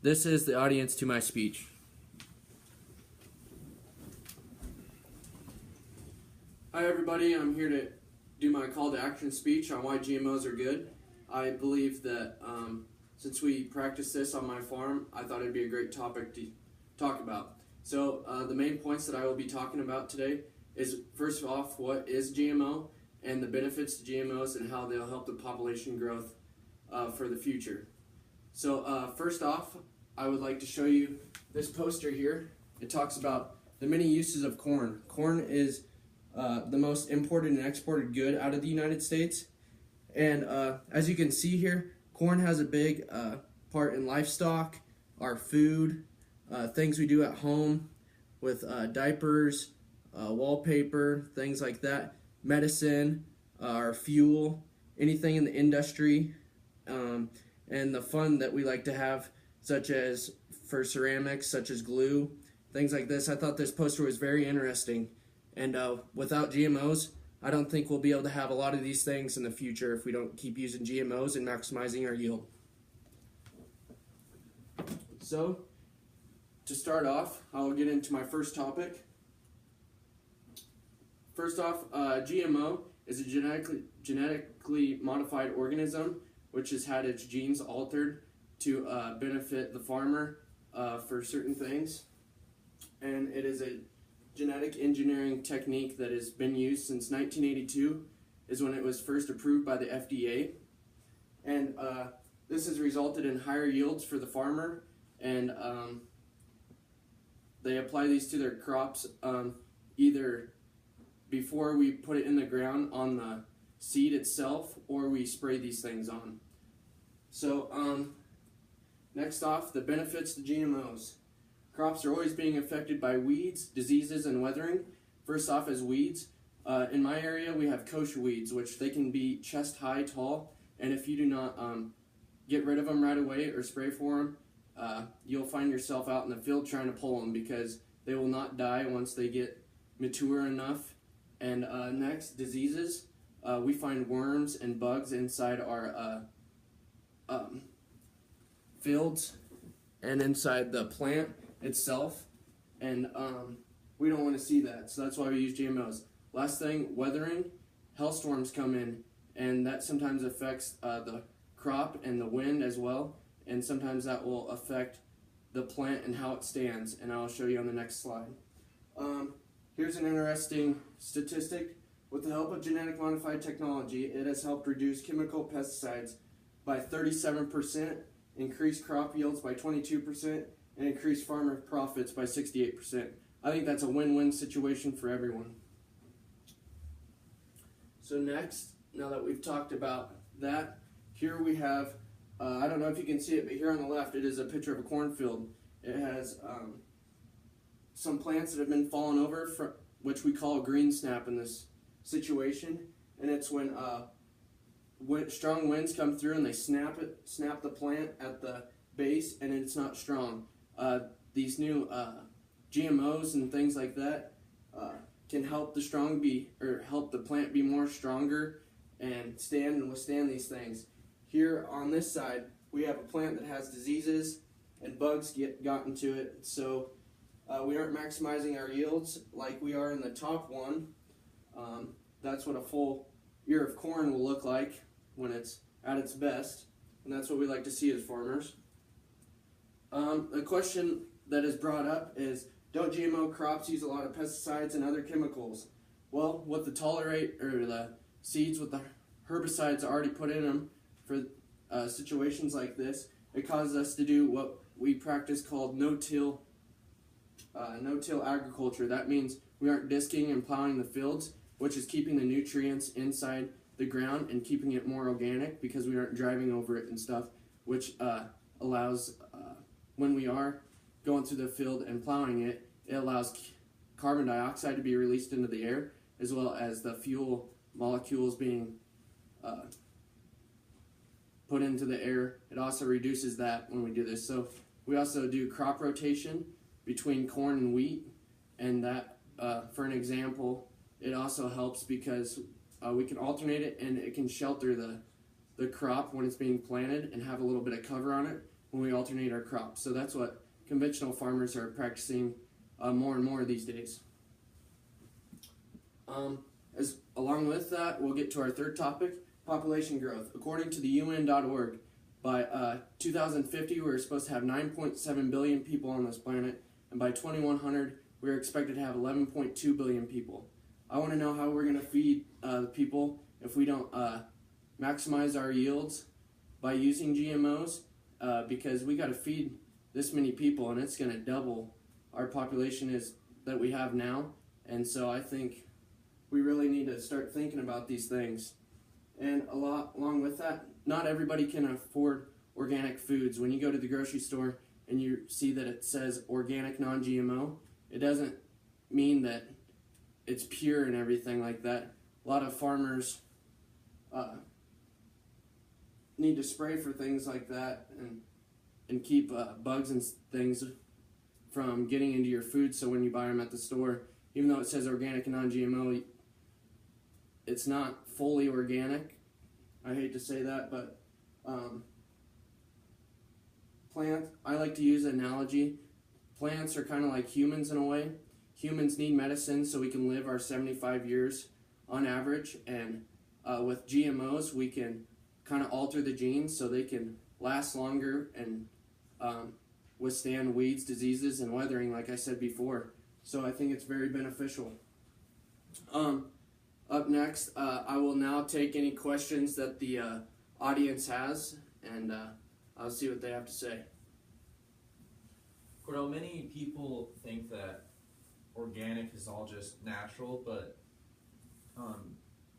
This is the audience to my speech. Hi everybody, I'm here to do my call to action speech on why GMOs are good. I believe that since we practice this on my farm, I thought it'd be a great topic to talk about. So the main points that I will be talking about today is, first off, what is GMO and the benefits to GMOs and how they'll help the population growth for the future. So first off, I would like to show you this poster here. It talks about the many uses of corn. Corn is the most imported and exported good out of the United States. And as you can see here, corn has a big part in livestock, our food, things we do at home with diapers, wallpaper, things like that, medicine, our fuel, anything in the industry, and the fun that we like to have, such as for ceramics, such as glue, things like this. I thought this poster was very interesting. And without GMOs, I don't think we'll be able to have a lot of these things in the future if we don't keep using GMOs and maximizing our yield. So, to start off, I'll get into my first topic. First off, GMO is a genetically modified organism which has had its genes altered to benefit the farmer for certain things. And it is a genetic engineering technique that has been used since 1982, is when it was first approved by the FDA. And this has resulted in higher yields for the farmer, and they apply these to their crops either before we put it in the ground on the seed itself, or we spray these things on. So next off, the benefits to GMOs. Crops are always being affected by weeds, diseases, and weathering. First off, as weeds, in my area we have kochia weeds, which they can be chest high tall, and if you do not get rid of them right away or spray for them, you'll find yourself out in the field trying to pull them because they will not die once they get mature enough. And next, diseases. We find worms and bugs inside our fields and inside the plant itself, and we don't want to see that, so that's why we use GMOs. Last thing, weathering. Hailstorms come in, and that sometimes affects the crop and the wind as well, and sometimes that will affect the plant and how it stands, and I'll show you on the next slide. Here's an interesting statistic. With the help of genetic modified technology, it has helped reduce chemical pesticides by 37%, increase crop yields by 22%, and increase farmer profits by 68%. I think that's a win-win situation for everyone. So next, now that we've talked about that, here we have, I don't know if you can see it, but here on the left it is a picture of a cornfield. It has some plants that have been fallen over, which we call a green snap in this situation, and it's when strong winds come through and they snap the plant at the base, and it's not strong. These new GMOs and things like that can help help the plant be more stronger and stand and withstand these things. Here on this side, we have a plant that has diseases and bugs gotten to it, so we aren't maximizing our yields like we are in the top one. That's what a full ear of corn will look like when it's at its best, and that's what we like to see as farmers. The question that is brought up is, don't GMO crops use a lot of pesticides and other chemicals? Well, with the seeds with the herbicides already put in them for situations like this, it causes us to do what we practice called no-till agriculture. That means we aren't disking and plowing the fields, which is keeping the nutrients inside the ground and keeping it more organic because we aren't driving over it and stuff, which allows, when we are going through the field and plowing it, it allows carbon dioxide to be released into the air, as well as the fuel molecules being put into the air. It also reduces that when we do this. So we also do crop rotation between corn and wheat, and that, for an example, it also helps because we can alternate it, and it can shelter the crop when it's being planted and have a little bit of cover on it. when we alternate our crops. So that's what conventional farmers are practicing more and more these days. Along with that, we'll get to our third topic, population growth. According to the UN.org, by 2050, we're supposed to have 9.7 billion people on this planet, and by 2100, we're expected to have 11.2 billion people. I want to know how we're going to feed the people if we don't maximize our yields by using GMOs, because we got to feed this many people, and it's going to double our population that we have now. And so I think we really need to start thinking about these things. And along with that, not everybody can afford organic foods. When you go to the grocery store and you see that it says organic non-GMO, it doesn't mean that it's pure and everything like that. A lot of farmers need to spray for things like that and keep bugs and things from getting into your food, so when you buy them at the store, even though it says organic and non-GMO, it's not fully organic. I hate to say that, but I like to use an analogy. Plants are kind of like humans in a way. Humans need medicine so we can live our 75 years on average, and with GMOs we can kind of alter the genes so they can last longer and withstand weeds, diseases, and weathering, like I said before. So I think it's very beneficial. Up next, I will now take any questions that the audience has, and I'll see what they have to say. Cordell, many people think that organic is all just natural, but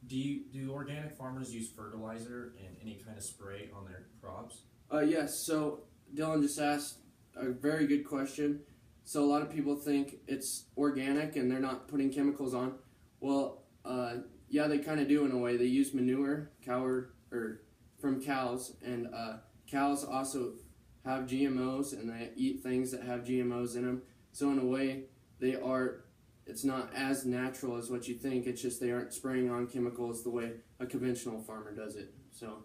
do organic farmers use fertilizer and any kind of spray on their crops? Yes, so Dylan just asked a very good question. So a lot of people think it's organic and they're not putting chemicals on. Well, yeah, they kind of do in a way. They use manure, from cows, and cows also have GMOs, and they eat things that have GMOs in them. So in a way, it's not as natural as what you think. It's just they aren't spraying on chemicals the way a conventional farmer does it. So,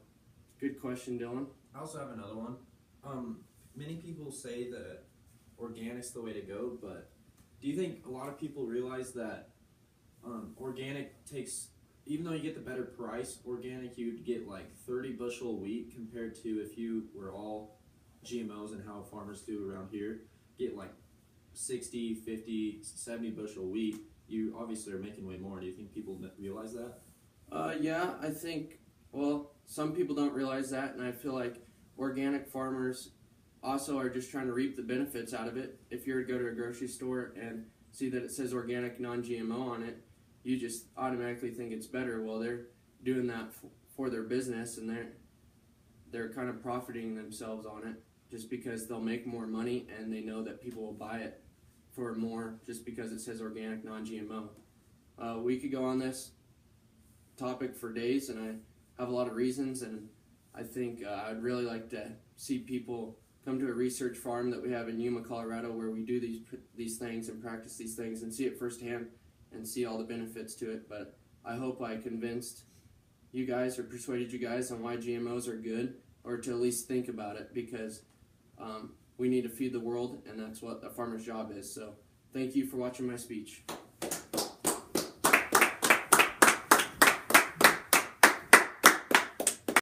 good question, Dylan. I also have another one. Many people say that organic's the way to go, but do you think a lot of people realize that organic takes, even though you get the better price, organic you'd get like 30 bushel wheat compared to if you were all GMOs and how farmers do around here, get like 60, 50, 70 bushel wheat. You obviously are making way more. Do you think people realize that? Yeah, I think, well, some people don't realize that, and I feel like organic farmers also are just trying to reap the benefits out of it. If you were to go to a grocery store and see that it says organic non-GMO on it, you just automatically think it's better. Well, they're doing that for their business, and they're kind of profiting themselves on it just because they'll make more money, and they know that people will buy it for more just because it says organic non-GMO. We could go on this topic for days, and I have a lot of reasons, and I think I'd really like to see people come to a research farm that we have in Yuma, Colorado, where we do these things and practice these things and see it firsthand and see all the benefits to it. But I hope I convinced you guys or persuaded you guys on why GMOs are good, or to at least think about it, because we need to feed the world, and that's what a farmer's job is. So thank you for watching my speech.